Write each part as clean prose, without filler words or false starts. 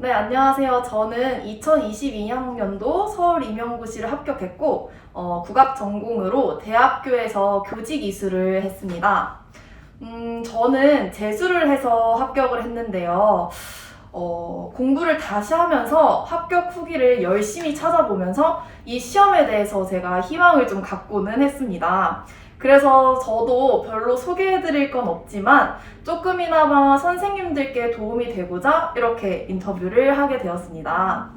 네, 안녕하세요. 저는 2022학년도 서울임용고시를 합격했고, 국악 전공으로 대학교에서 교직 이수를 했습니다. 저는 재수를 해서 합격을 했는데요. 공부를 다시 하면서 합격 후기를 열심히 찾아보면서 이 시험에 대해서 제가 희망을 좀 갖고는 했습니다. 그래서 저도 별로 소개해드릴 건 없지만 조금이나마 선생님들께 도움이 되고자 이렇게 인터뷰를 하게 되었습니다.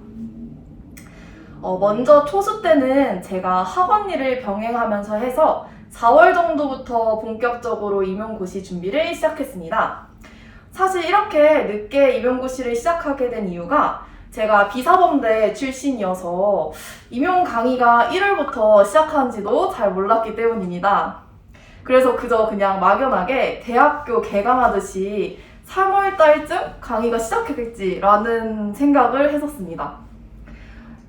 먼저 초수 때는 제가 학원 일을 병행하면서 해서 4월 정도부터 본격적으로 임용고시 준비를 시작했습니다. 사실 이렇게 늦게 임용고시를 시작하게 된 이유가 제가 비사범대 출신이어서 임용 강의가 1월부터 시작하는지도 잘 몰랐기 때문입니다. 그래서 그냥 막연하게 대학교 개강하듯이 3월 달쯤 강의가 시작했겠지라는 생각을 했었습니다.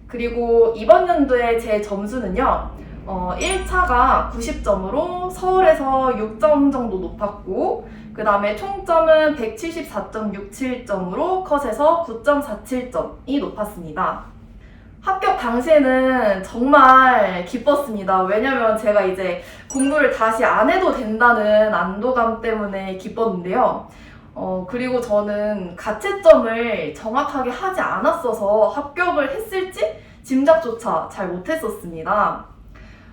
그리고 이번 연도에 제 점수는요, 1차가 90점으로 서울에서 6점 정도 높았고, 그 다음에 총점은 174.67점으로 컷에서 9.47점이 높았습니다. 합격 당시에는 정말 기뻤습니다. 왜냐면 제가 이제 공부를 다시 안 해도 된다는 안도감 때문에 기뻤는데요. 그리고 저는 가채점을 정확하게 하지 않았어서 합격을 했을지 짐작조차 잘 못했었습니다.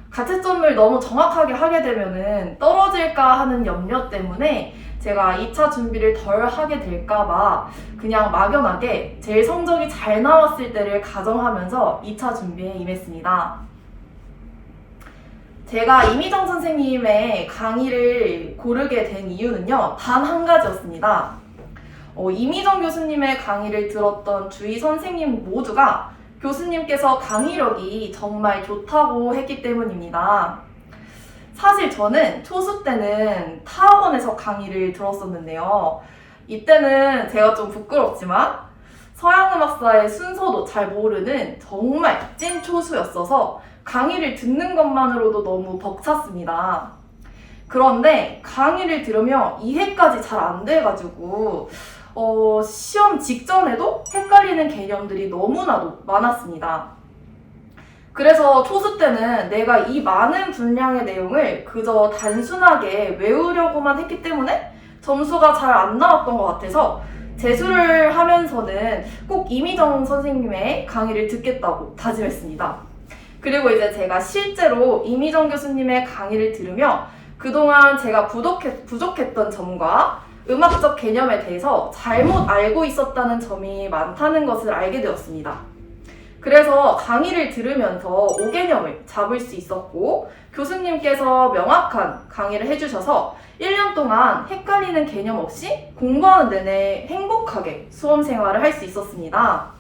가채점을 너무 정확하게 하게 되면은 떨어질까 하는 염려 때문에 제가 2차 준비를 덜 하게 될까봐 그냥 막연하게 제일 성적이 잘 나왔을 때를 가정하면서 2차 준비에 임했습니다. 제가 이미정 선생님의 강의를 고르게 된 이유는요, 단 한 가지였습니다. 이미정 교수님의 강의를 들었던 주위 선생님 모두가 교수님께서 강의력이 정말 좋다고 했기 때문입니다. 사실 저는 초수 때는 타학원에서 강의를 들었었는데요. 이때는 제가 좀 부끄럽지만 서양음악사의 순서도 잘 모르는 정말 찐 초수였어서 강의를 듣는 것만으로도 너무 벅찼습니다. 그런데 강의를 들으며 이해까지 잘 안 돼가지고 시험 직전에도 헷갈리는 개념들이 너무나도 많았습니다. 그래서 초수 때는 내가 이 많은 분량의 내용을 그저 단순하게 외우려고만 했기 때문에 점수가 잘 안 나왔던 것 같아서 재수를 하면서는 꼭 이미정 선생님의 강의를 듣겠다고 다짐했습니다. 그리고 이제 제가 실제로 이미정 교수님의 강의를 들으며 그동안 제가 부족했던 점과 음악적 개념에 대해서 잘못 알고 있었다는 점이 많다는 것을 알게 되었습니다. 그래서 강의를 들으면서 5개념을 잡을 수 있었고 교수님께서 명확한 강의를 해주셔서 1년 동안 헷갈리는 개념 없이 공부하는 내내 행복하게 수험 생활을 할 수 있었습니다.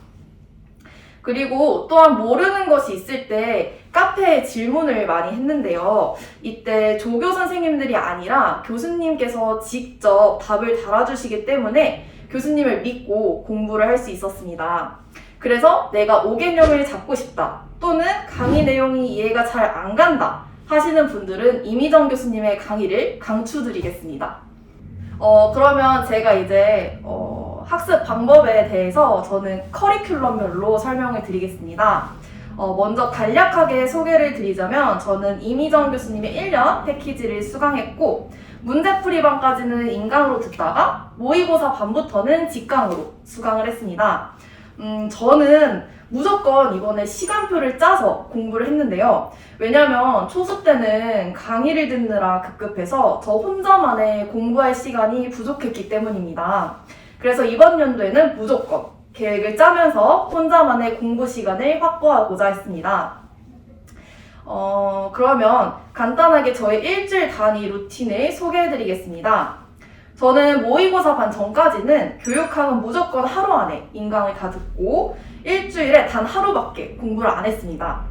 그리고 또한 모르는 것이 있을 때 카페에 질문을 많이 했는데요. 이때 조교 선생님들이 아니라 교수님께서 직접 답을 달아주시기 때문에 교수님을 믿고 공부를 할 수 있었습니다. 그래서 내가 5개념을 잡고 싶다 또는 강의 내용이 이해가 잘 안 간다 하시는 분들은 이미정 교수님의 강의를 강추드리겠습니다. 그러면 제가 이제 학습 방법에 대해서 저는 커리큘럼별로 설명을 드리겠습니다. 먼저 간략하게 소개를 드리자면 저는 이미정 교수님의 1년 패키지를 수강했고 문제풀이반까지는 인강으로 듣다가 모의고사 반부터는 직강으로 수강을 했습니다. 저는 무조건 이번에 시간표를 짜서 공부를 했는데요. 왜냐면 초수 때는 강의를 듣느라 급급해서 저 혼자만의 공부할 시간이 부족했기 때문입니다. 그래서 이번 연도에는 무조건 계획을 짜면서 혼자만의 공부 시간을 확보하고자 했습니다. 그러면 간단하게 저의 일주일 단위 루틴을 소개해드리겠습니다. 저는 모의고사 반 전까지는 교육학은 무조건 하루 안에 인강을 다 듣고 일주일에 단 하루밖에 공부를 안 했습니다.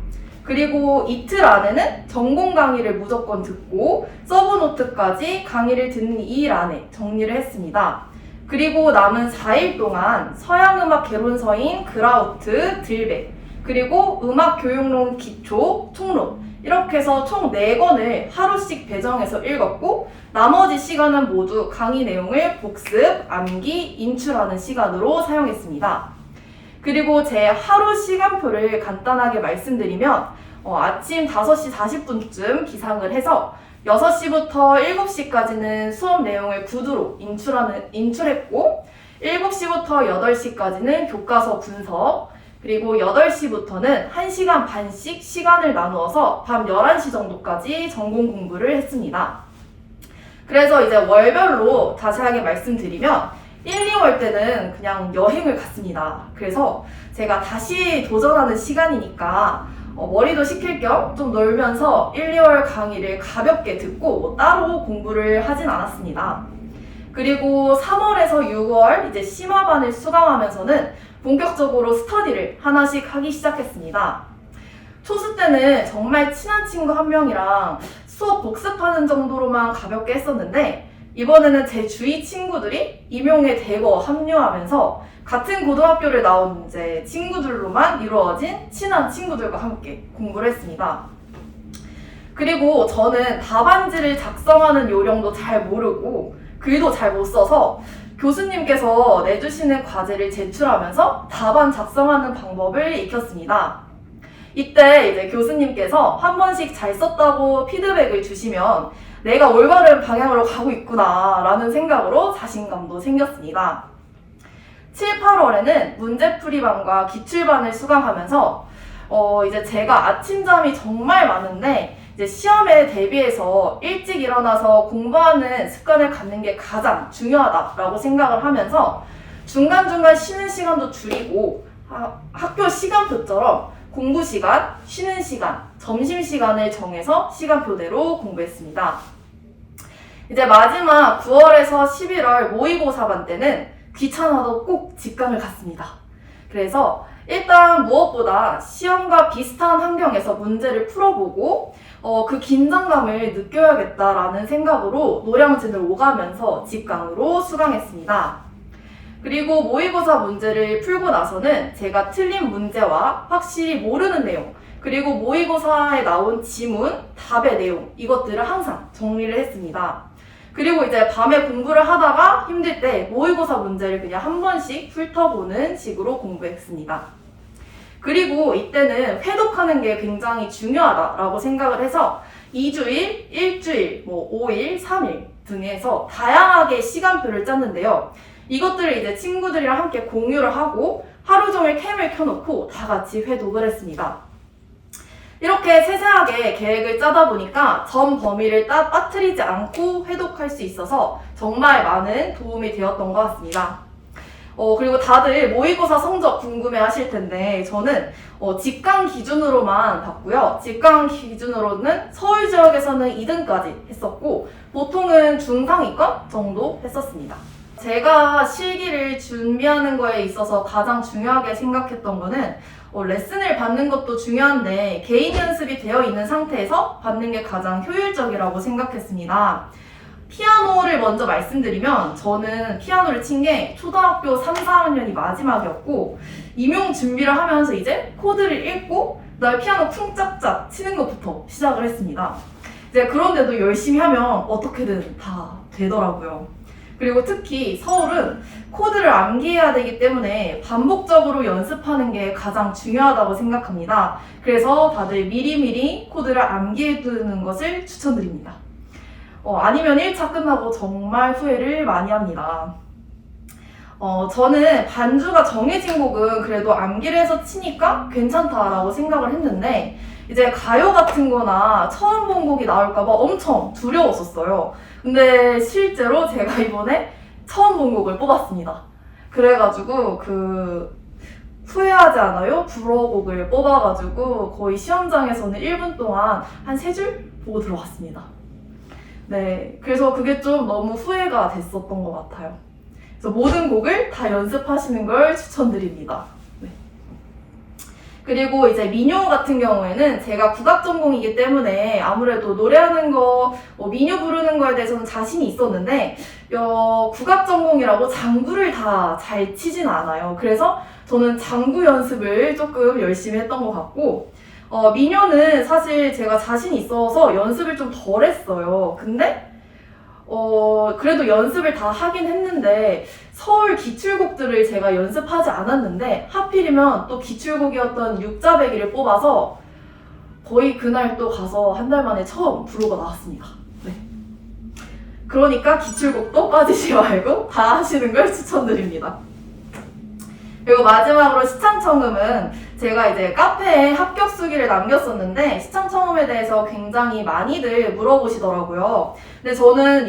그리고 이틀 안에는 전공 강의를 무조건 듣고 서브노트까지 강의를 듣는 2일 안에 정리를 했습니다. 그리고 남은 4일 동안 서양음악 개론서인 그라우트, 들백, 그리고 음악교육론 기초, 총론 이렇게 해서 총 4권을 하루씩 배정해서 읽었고 나머지 시간은 모두 강의 내용을 복습, 암기, 인출하는 시간으로 사용했습니다. 그리고 제 하루 시간표를 간단하게 말씀드리면 아침 5시 40분쯤 기상을 해서 6시부터 7시까지는 수업 내용을 구두로 인출했고 7시부터 8시까지는 교과서 분석, 그리고 8시부터는 1시간 반씩 시간을 나누어서 밤 11시 정도까지 전공 공부를 했습니다. 그래서 이제 월별로 자세하게 말씀드리면 1, 2월 때는 그냥 여행을 갔습니다. 그래서 제가 다시 도전하는 시간이니까 머리도 식힐 겸 좀 놀면서 1, 2월 강의를 가볍게 듣고 따로 공부를 하진 않았습니다. 그리고 3월에서 6월 이제 심화반을 수강하면서는 본격적으로 스터디를 하나씩 하기 시작했습니다. 초수 때는 정말 친한 친구 한 명이랑 수업 복습하는 정도로만 가볍게 했었는데 이번에는 제 주위 친구들이 임용에 대거 합류하면서 같은 고등학교를 나온 이제 친구들로만 이루어진 친한 친구들과 함께 공부를 했습니다. 그리고 저는 답안지를 작성하는 요령도 잘 모르고 글도 잘 못 써서 교수님께서 내주시는 과제를 제출하면서 답안 작성하는 방법을 익혔습니다. 이때 이제 교수님께서 한 번씩 잘 썼다고 피드백을 주시면 내가 올바른 방향으로 가고 있구나 라는 생각으로 자신감도 생겼습니다. 7, 8월에는 문제풀이반과 기출반을 수강하면서 이제 제가 아침잠이 정말 많은데 이제 시험에 대비해서 일찍 일어나서 공부하는 습관을 갖는 게 가장 중요하다라고 생각을 하면서 중간중간 쉬는 시간도 줄이고 학교 시간표처럼 공부 시간, 쉬는 시간, 점심 시간을 정해서 시간표대로 공부했습니다. 이제 마지막 9월에서 11월 모의고사반 때는 귀찮아도 꼭 직강을 갔습니다. 그래서 일단 무엇보다 시험과 비슷한 환경에서 문제를 풀어보고 그 긴장감을 느껴야겠다라는 생각으로 노량진을 오가면서 직강으로 수강했습니다. 그리고 모의고사 문제를 풀고 나서는 제가 틀린 문제와 확실히 모르는 내용, 그리고 모의고사에 나온 지문, 답의 내용, 이것들을 항상 정리를 했습니다. 그리고 이제 밤에 공부를 하다가 힘들 때 모의고사 문제를 그냥 한 번씩 훑어보는 식으로 공부했습니다. 그리고 이때는 회독하는 게 굉장히 중요하다라고 생각을 해서 2주일, 일주일, 5일, 3일 등에서 다양하게 시간표를 짰는데요. 이것들을 이제 친구들이랑 함께 공유를 하고 하루 종일 캠을 켜놓고 다 같이 회독을 했습니다. 이렇게 세세하게 계획을 짜다 보니까 전 범위를 빠뜨리지 않고 회독할 수 있어서 정말 많은 도움이 되었던 것 같습니다. 그리고 다들 모의고사 성적 궁금해 하실 텐데 저는 직강 기준으로만 봤고요. 직강 기준으로는 서울 지역에서는 2등까지 했었고 보통은 중상위권 정도 했었습니다. 제가 실기를 준비하는 거에 있어서 가장 중요하게 생각했던 거는 레슨을 받는 것도 중요한데 개인 연습이 되어 있는 상태에서 받는 게 가장 효율적이라고 생각했습니다. 피아노를 먼저 말씀드리면 저는 피아노를 친 게 초등학교 3, 4학년이 마지막이었고 임용 준비를 하면서 이제 코드를 읽고 그다음에 피아노 쿵짝짝 치는 것부터 시작을 했습니다. 이제 그런데도 열심히 하면 어떻게든 다 되더라고요. 그리고 특히 서울은 코드를 암기해야 되기 때문에 반복적으로 연습하는 게 가장 중요하다고 생각합니다. 그래서 다들 미리미리 코드를 암기해두는 것을 추천드립니다. 아니면 1차 끝나고 정말 후회를 많이 합니다. 저는 반주가 정해진 곡은 그래도 암기를 해서 치니까 괜찮다라고 생각을 했는데 이제 가요 같은 거나 처음 본 곡이 나올까봐 엄청 두려웠었어요. 근데 실제로 제가 이번에 처음 본 곡을 뽑았습니다. 그래가지고 후회하지 않아요? 불어곡을 뽑아가지고 거의 시험장에서는 1분 동안 한 3줄 보고 들어갔습니다. 네, 그래서 그게 좀 너무 후회가 됐었던 것 같아요. 그래서 모든 곡을 다 연습하시는 걸 추천드립니다. 네. 그리고 이제 민요 같은 경우에는 제가 국악 전공이기 때문에 아무래도 노래하는 거, 민요 부르는 거에 대해서는 자신이 있었는데 국악 전공이라고 장구를 다 잘 치진 않아요. 그래서 저는 장구 연습을 조금 열심히 했던 것 같고 민요는 사실 제가 자신이 있어서 연습을 좀 덜 했어요. 근데 그래도 연습을 다 하긴 했는데 서울 기출곡들을 제가 연습하지 않았는데 하필이면 또 기출곡이었던 육자배기를 뽑아서 거의 그날 또 가서 한 달 만에 처음 부르고 나왔습니다. 네. 그러니까 기출곡도 빠지지 말고 다 하시는 걸 추천드립니다. 그리고 마지막으로 시창청음은 제가 이제 카페에 합격 수기를 남겼었는데 시창청음에 대해서 굉장히 많이들 물어보시더라고요. 근데 저는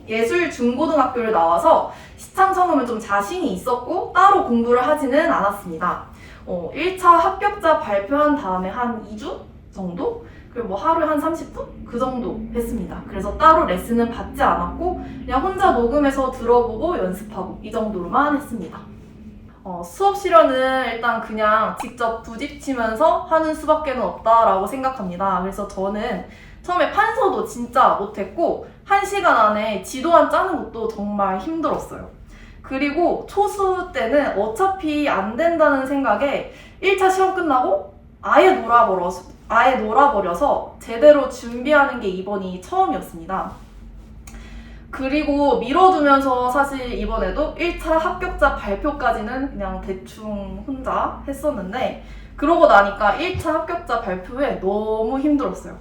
예술중고등학교를 나와서 시창청음은 좀 자신이 있었고 따로 공부를 하지는 않았습니다. 1차 합격자 발표한 다음에 한 2주 정도? 그리고 뭐 하루에 한 30분? 그 정도 했습니다. 그래서 따로 레슨은 받지 않았고 그냥 혼자 녹음해서 들어보고 연습하고 이 정도로만 했습니다. 수업 실현은 일단 그냥 직접 부딪히면서 하는 수밖에 없다라고 생각합니다. 그래서 저는 처음에 판서도 진짜 못했고 1시간 안에 지도안 짜는 것도 정말 힘들었어요. 그리고 초수 때는 어차피 안 된다는 생각에 1차 시험 끝나고 아예 놀아버려서 제대로 준비하는 게 이번이 처음이었습니다. 그리고 미뤄두면서 사실 이번에도 1차 합격자 발표까지는 그냥 대충 혼자 했었는데 그러고 나니까 1차 합격자 발표에 너무 힘들었어요.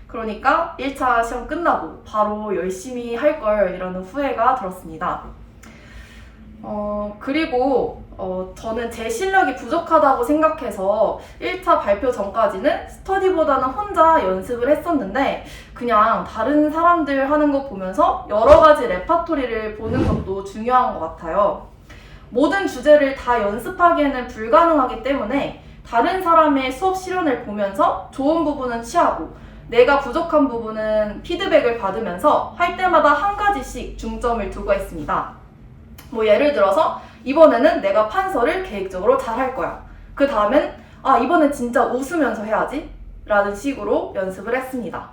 그러니까 1차 시험 끝나고 바로 열심히 할 걸 이라는 후회가 들었습니다. 그리고 저는 제 실력이 부족하다고 생각해서 1차 발표 전까지는 스터디보다는 혼자 연습을 했었는데 그냥 다른 사람들 하는 거 보면서 여러 가지 레파토리를 보는 것도 중요한 것 같아요. 모든 주제를 다 연습하기에는 불가능하기 때문에 다른 사람의 수업 실현을 보면서 좋은 부분은 취하고 내가 부족한 부분은 피드백을 받으면서 할 때마다 한 가지씩 중점을 두고 있습니다. 뭐 예를 들어서 이번에는 내가 판서를 계획적으로 잘 할 거야. 그 다음엔 이번엔 진짜 웃으면서 해야지 라는 식으로 연습을 했습니다.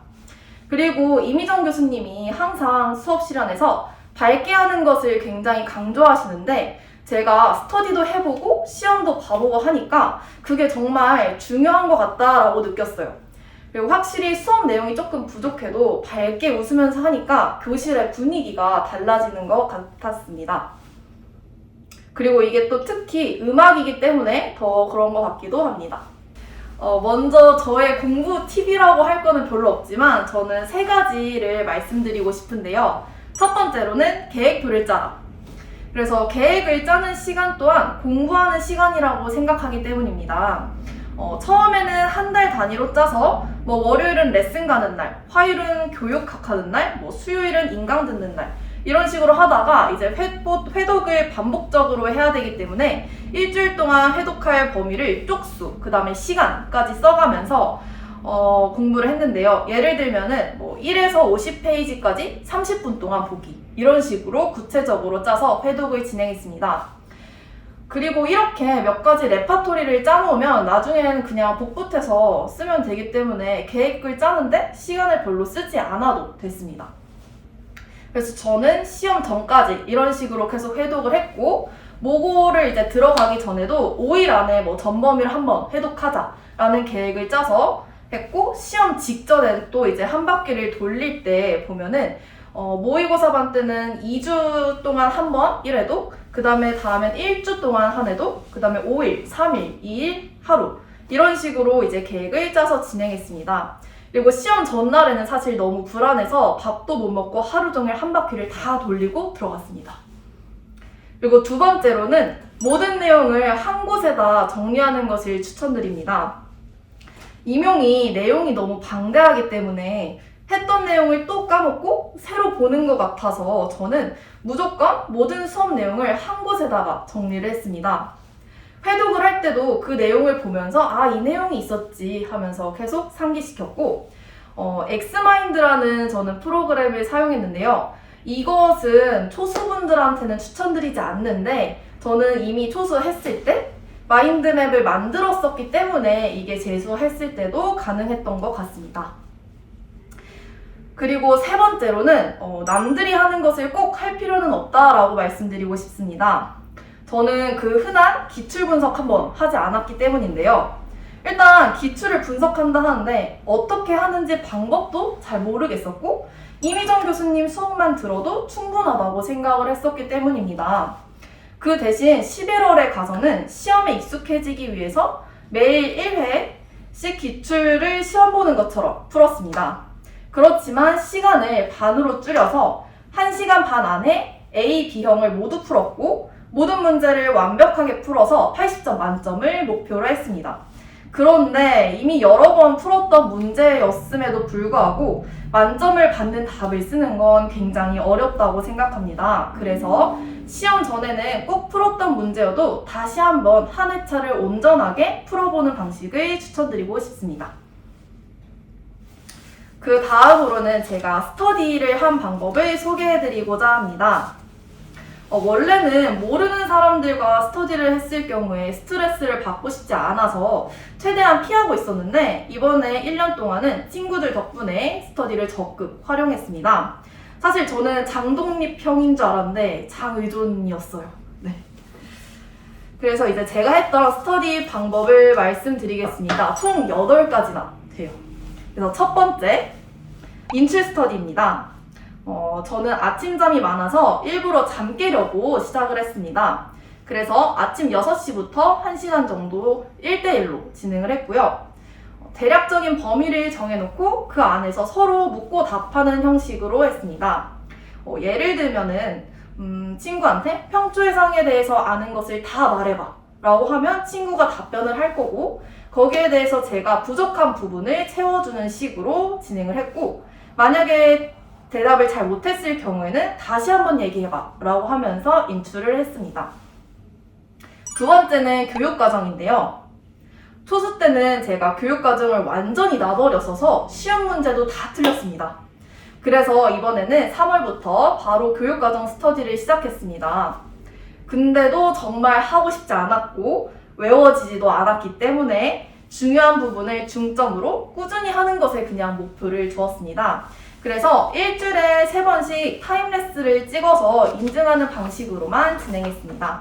그리고 이미정 교수님이 항상 수업 실현에서 밝게 하는 것을 굉장히 강조하시는데 제가 스터디도 해보고 시험도 봐보고 하니까 그게 정말 중요한 것 같다라고 느꼈어요. 그리고 확실히 수업 내용이 조금 부족해도 밝게 웃으면서 하니까 교실의 분위기가 달라지는 것 같았습니다. 그리고 이게 또 특히 음악이기 때문에 더 그런 것 같기도 합니다. 먼저 저의 공부 팁이라고 할 거는 별로 없지만 저는 3가지를 말씀드리고 싶은데요. 첫 번째로는 계획표를 짜라. 그래서 계획을 짜는 시간 또한 공부하는 시간이라고 생각하기 때문입니다. 처음에는 한 달 단위로 짜서 뭐 월요일은 레슨 가는 날, 화요일은 교육학하는 날, 뭐 수요일은 인강 듣는 날 이런 식으로 하다가 이제 회독을 반복적으로 해야 되기 때문에 일주일 동안 회독할 범위를 쪽수, 그 다음에 시간까지 써가면서 공부를 했는데요. 예를 들면은 뭐 1에서 50페이지까지 30분 동안 보기 이런 식으로 구체적으로 짜서 회독을 진행했습니다. 그리고 이렇게 몇 가지 레파토리를 짜놓으면 나중에는 그냥 복붙해서 쓰면 되기 때문에 계획을 짜는데 시간을 별로 쓰지 않아도 됐습니다. 그래서 저는 시험 전까지 이런 식으로 계속 회독을 했고 모고를 이제 들어가기 전에도 5일 안에 뭐 전범위를 한번 회독하자라는 계획을 짜서 했고 시험 직전에 또 이제 한 바퀴를 돌릴 때 보면은 모의고사 반 때는 2주 동안 한 번 1회독, 그 다음엔 1주 동안 한 회독, 그 다음에 5일, 3일, 2일, 하루 이런 식으로 이제 계획을 짜서 진행했습니다. 그리고 시험 전날에는 사실 너무 불안해서 밥도 못 먹고 하루 종일 한 바퀴를 다 돌리고 들어갔습니다. 그리고 두 번째로는 모든 내용을 한 곳에다 정리하는 것을 추천드립니다. 임용이 내용이 너무 방대하기 때문에 했던 내용을 또 까먹고 새로 보는 것 같아서 저는 무조건 모든 수업 내용을 한 곳에다가 정리를 했습니다. 회독을 할 때도 그 내용을 보면서 이 내용이 있었지 하면서 계속 상기시켰고 엑스마인드라는 저는 프로그램을 사용했는데요. 이것은 초수분들한테는 추천드리지 않는데 저는 이미 초수했을 때 마인드맵을 만들었었기 때문에 이게 재수했을 때도 가능했던 것 같습니다. 그리고 세 번째로는 남들이 하는 것을 꼭 할 필요는 없다라고 말씀드리고 싶습니다. 저는 그 흔한 기출 분석 한번 하지 않았기 때문인데요. 일단 기출을 분석한다 하는데 어떻게 하는지 방법도 잘 모르겠었고 이미정 교수님 수업만 들어도 충분하다고 생각을 했었기 때문입니다. 그 대신 11월에 가서는 시험에 익숙해지기 위해서 매일 1회씩 기출을 시험 보는 것처럼 풀었습니다. 그렇지만 시간을 반으로 줄여서 1시간 반 안에 A, B형을 모두 풀었고 모든 문제를 완벽하게 풀어서 80점 만점을 목표로 했습니다. 그런데 이미 여러 번 풀었던 문제였음에도 불구하고 만점을 받는 답을 쓰는 건 굉장히 어렵다고 생각합니다. 그래서 시험 전에는 꼭 풀었던 문제여도 다시 한번 한 회차를 온전하게 풀어보는 방식을 추천드리고 싶습니다. 그 다음으로는 제가 스터디를 한 방법을 소개해드리고자 합니다. 원래는 모르는 사람들과 스터디를 했을 경우에 스트레스를 받고 싶지 않아서 최대한 피하고 있었는데 이번에 1년 동안은 친구들 덕분에 스터디를 적극 활용했습니다. 사실 저는 장독립형인 줄 알았는데 장의존이었어요. 네. 그래서 이제 제가 했던 스터디 방법을 말씀드리겠습니다. 총 8가지나 돼요. 그래서 첫 번째, 인출 스터디입니다. 저는 아침잠이 많아서 일부러 잠 깨려고 시작을 했습니다. 그래서 아침 6시부터 1시간 정도 1대1로 진행을 했고요. 대략적인 범위를 정해놓고 그 안에서 서로 묻고 답하는 형식으로 했습니다. 예를 들면은 친구한테 평초해상에 대해서 아는 것을 다 말해봐 라고 하면 친구가 답변을 할 거고 거기에 대해서 제가 부족한 부분을 채워주는 식으로 진행을 했고 만약에 대답을 잘 못했을 경우에는 다시 한번 얘기해봐 라고 하면서 인출을 했습니다. 두 번째는 교육과정인데요. 초수 때는 제가 교육과정을 완전히 놔버렸어서 시험 문제도 다 틀렸습니다. 그래서 이번에는 3월부터 바로 교육과정 스터디를 시작했습니다. 근데도 정말 하고 싶지 않았고 외워지지도 않았기 때문에 중요한 부분을 중점으로 꾸준히 하는 것에 그냥 목표를 두었습니다. 그래서 일주일에 3번씩 타임랩스를 찍어서 인증하는 방식으로만 진행했습니다.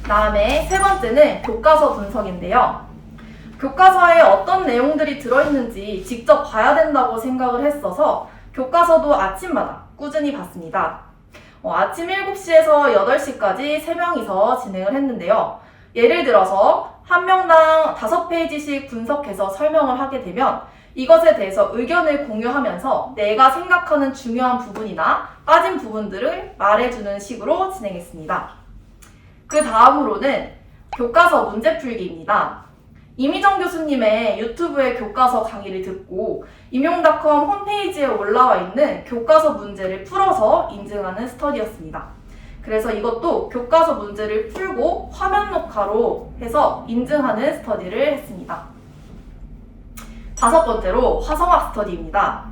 다음에 세 번째는 교과서 분석인데요. 교과서에 어떤 내용들이 들어있는지 직접 봐야 된다고 생각을 했어서 교과서도 아침마다 꾸준히 봤습니다. 아침 7시에서 8시까지 3명이서 진행을 했는데요. 예를 들어서 한 명당 5페이지씩 분석해서 설명을 하게 되면 이것에 대해서 의견을 공유하면서 내가 생각하는 중요한 부분이나 빠진 부분들을 말해주는 식으로 진행했습니다. 그 다음으로는 교과서 문제풀기입니다. 이미정 교수님의 유튜브에 교과서 강의를 듣고 임용닷컴 홈페이지에 올라와 있는 교과서 문제를 풀어서 인증하는 스터디였습니다. 그래서 이것도 교과서 문제를 풀고 화면 녹화로 해서 인증하는 스터디를 했습니다. 다섯 번째로 화성학 스터디입니다.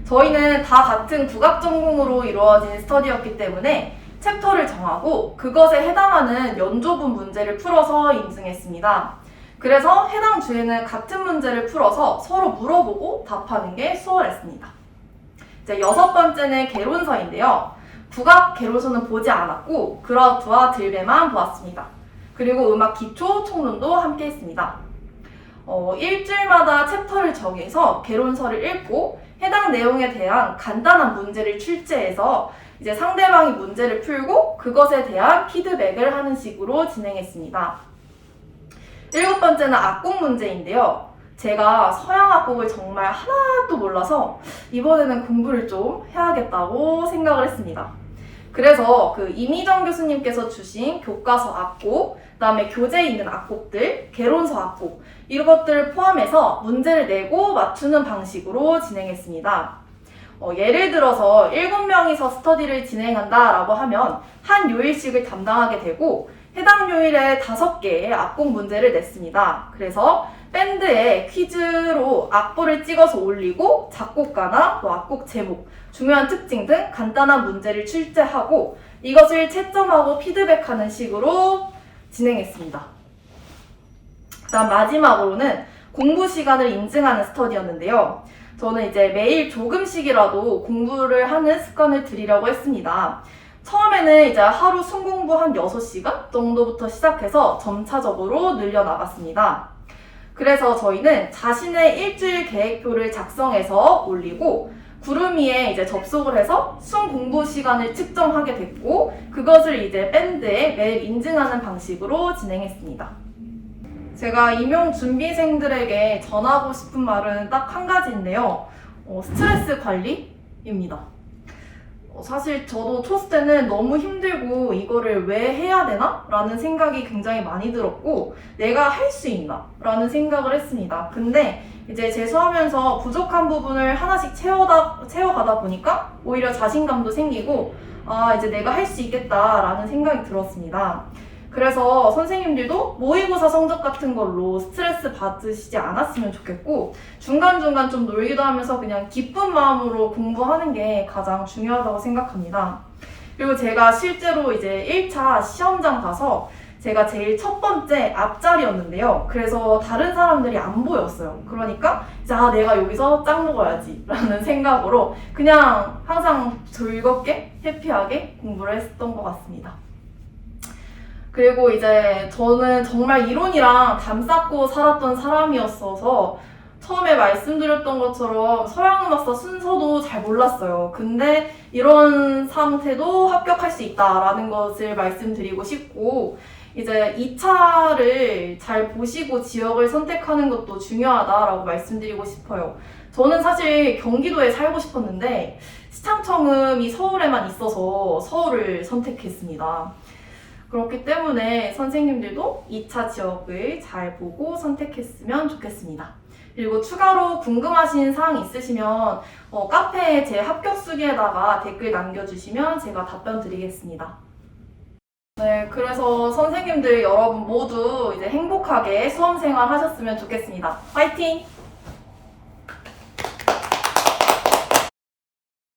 저희는 다 같은 국악 전공으로 이루어진 스터디였기 때문에 챕터를 정하고 그것에 해당하는 연조분 문제를 풀어서 인증했습니다. 그래서 해당 주에는 같은 문제를 풀어서 서로 물어보고 답하는 게 수월했습니다. 이제 6번째는 개론서인데요. 국악 개론서는 보지 않았고 그라우트와 들배만 보았습니다. 그리고 음악 기초 총론도 함께 했습니다. 일주일마다 챕터를 정해서 개론서를 읽고 해당 내용에 대한 간단한 문제를 출제해서 이제 상대방이 문제를 풀고 그것에 대한 피드백을 하는 식으로 진행했습니다. 7번째는 악곡 문제인데요. 제가 서양 악곡을 정말 하나도 몰라서 이번에는 공부를 좀 해야겠다고 생각을 했습니다. 그래서 그 이미정 교수님께서 주신 교과서 악곡, 그 다음에 교재에 있는 악곡들, 개론서 악곡 이것들을 포함해서 문제를 내고 맞추는 방식으로 진행했습니다. 예를 들어서 7명이서 스터디를 진행한다라고 하면 한 요일씩을 담당하게 되고 해당 요일에 5개의 악곡 문제를 냈습니다. 그래서 밴드에 퀴즈로 악보를 찍어서 올리고 작곡가나 악곡 제목, 중요한 특징 등 간단한 문제를 출제하고 이것을 채점하고 피드백하는 식으로 진행했습니다. 그다음 마지막으로는 공부 시간을 인증하는 스터디였는데요. 저는 이제 매일 조금씩이라도 공부를 하는 습관을 들이려고 했습니다. 처음에는 이제 하루 순공부 한 6시간 정도부터 시작해서 점차적으로 늘려나갔습니다. 그래서 저희는 자신의 일주일 계획표를 작성해서 올리고 구름이에 이제 접속을 해서 순 공부 시간을 측정하게 됐고, 그것을 이제 밴드에 매일 인증하는 방식으로 진행했습니다. 제가 임용 준비생들에게 전하고 싶은 말은 딱 한 가지인데요. 스트레스 관리입니다. 사실 저도 초스 때는 너무 힘들고 이거를 왜 해야 되나? 라는 생각이 굉장히 많이 들었고, 내가 할 수 있나? 라는 생각을 했습니다. 근데 이제 재수하면서 부족한 부분을 하나씩 채워가다 보니까 오히려 자신감도 생기고, 이제 내가 할 수 있겠다라는 생각이 들었습니다. 그래서 선생님들도 모의고사 성적 같은 걸로 스트레스 받으시지 않았으면 좋겠고, 중간중간 좀 놀기도 하면서 그냥 기쁜 마음으로 공부하는 게 가장 중요하다고 생각합니다. 그리고 제가 실제로 이제 1차 시험장 가서 제가 제일 첫 번째 앞자리였는데요. 그래서 다른 사람들이 안 보였어요. 그러니까 이제 내가 여기서 짱 먹어야지 라는 생각으로 그냥 항상 즐겁게 해피하게 공부를 했었던 것 같습니다. 그리고 이제 저는 정말 이론이랑 담쌓고 살았던 사람이었어서 처음에 말씀드렸던 것처럼 서양음악사 순서도 잘 몰랐어요. 근데 이런 상태도 합격할 수 있다라는 것을 말씀드리고 싶고, 이제 2차를 잘 보시고 지역을 선택하는 것도 중요하다라고 말씀드리고 싶어요. 저는 사실 경기도에 살고 싶었는데 시창청음이 서울에만 있어서 서울을 선택했습니다. 그렇기 때문에 선생님들도 2차 지역을 잘 보고 선택했으면 좋겠습니다. 그리고 추가로 궁금하신 사항 있으시면 카페에 제 합격 수기에다가 댓글 남겨주시면 제가 답변 드리겠습니다. 네, 그래서 선생님들 여러분 모두 이제 행복하게 수험생활 하셨으면 좋겠습니다. 화이팅!